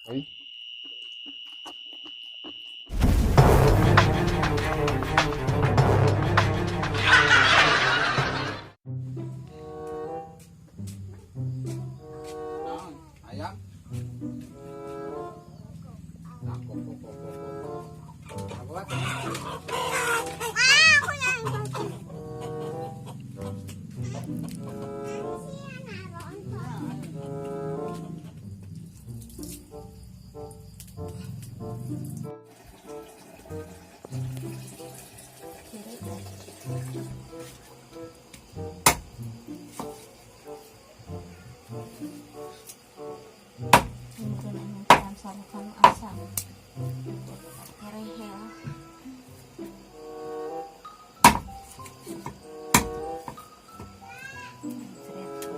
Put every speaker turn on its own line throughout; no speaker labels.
Oi. Ayam. Nah, Apa?
Salukan asam kerehel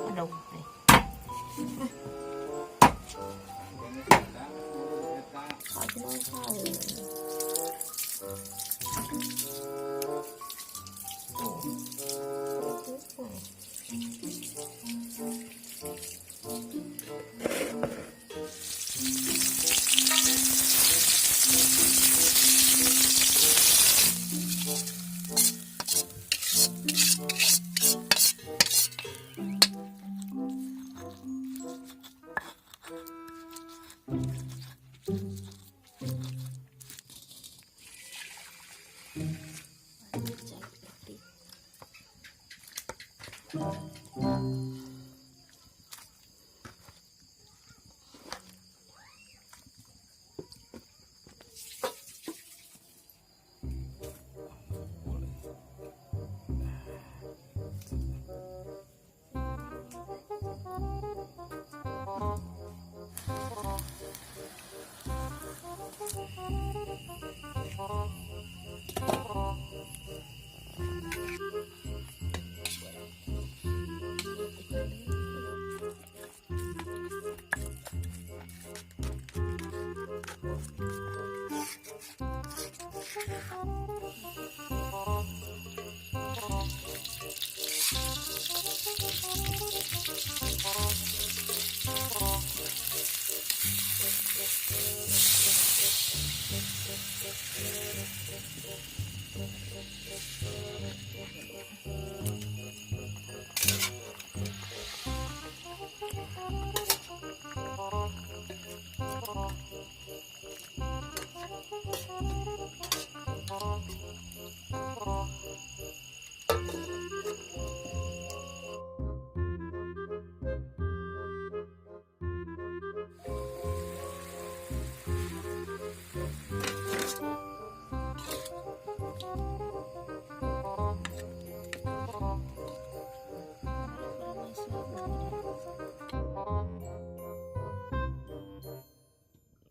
aduh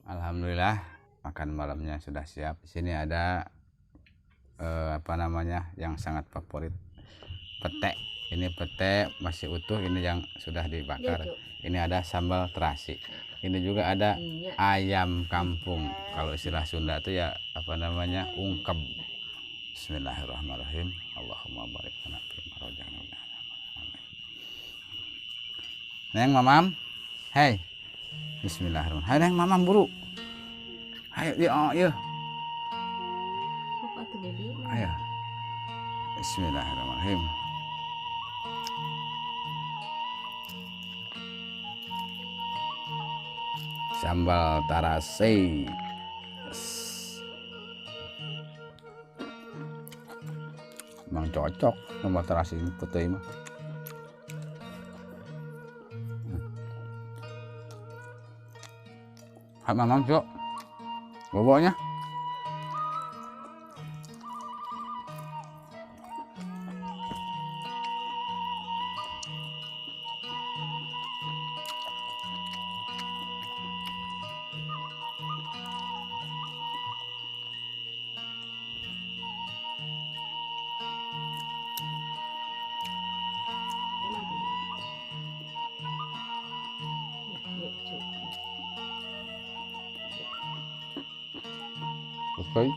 Alhamdulillah makan malamnya sudah siap. Di sini ada apa namanya yang sangat favorit, pete. Ini pete masih utuh, ini yang sudah dibakar. Ini ada sambal terasi. Ini juga ada ayam kampung. Kalau istilah Sunda itu ya apa namanya ungkep. Bismillahirrahmanirrahim. Allahumma barik lana fima razaqtana. Neng mamam. Hei. Bismillahirrahmanirrahim. Hai neng mamam buru. Ayo dia ya. Ayo. Bismillahirrahmanirrahim. Sambal tarasi. Emang cocok sambal terasi putih mah. Hai mamam cok. Boboknya. Oke.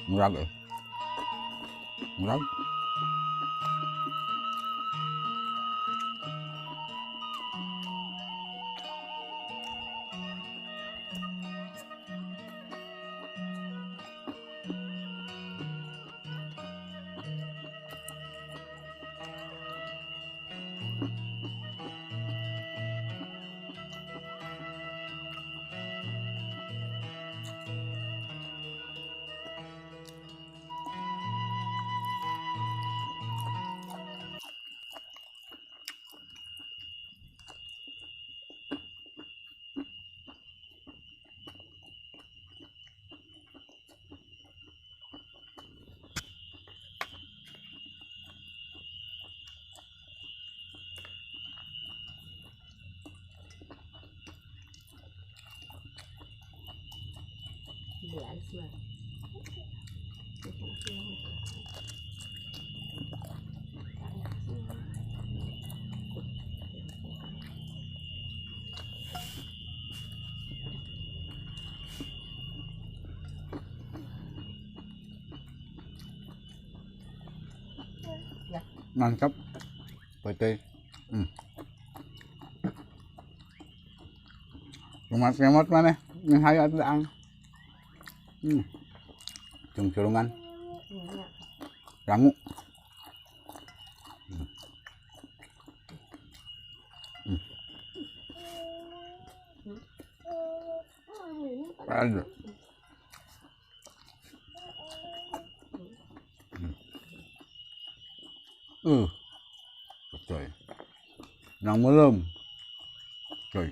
Murag murag.
Biasa mah.
Mantap. Pete. Kemat-kemat mana? Yang hayat daang. Curungan. Rangu. Ada. Coy. Nang belum. Coy.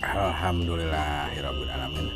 Alhamdulillahirabbil alamin.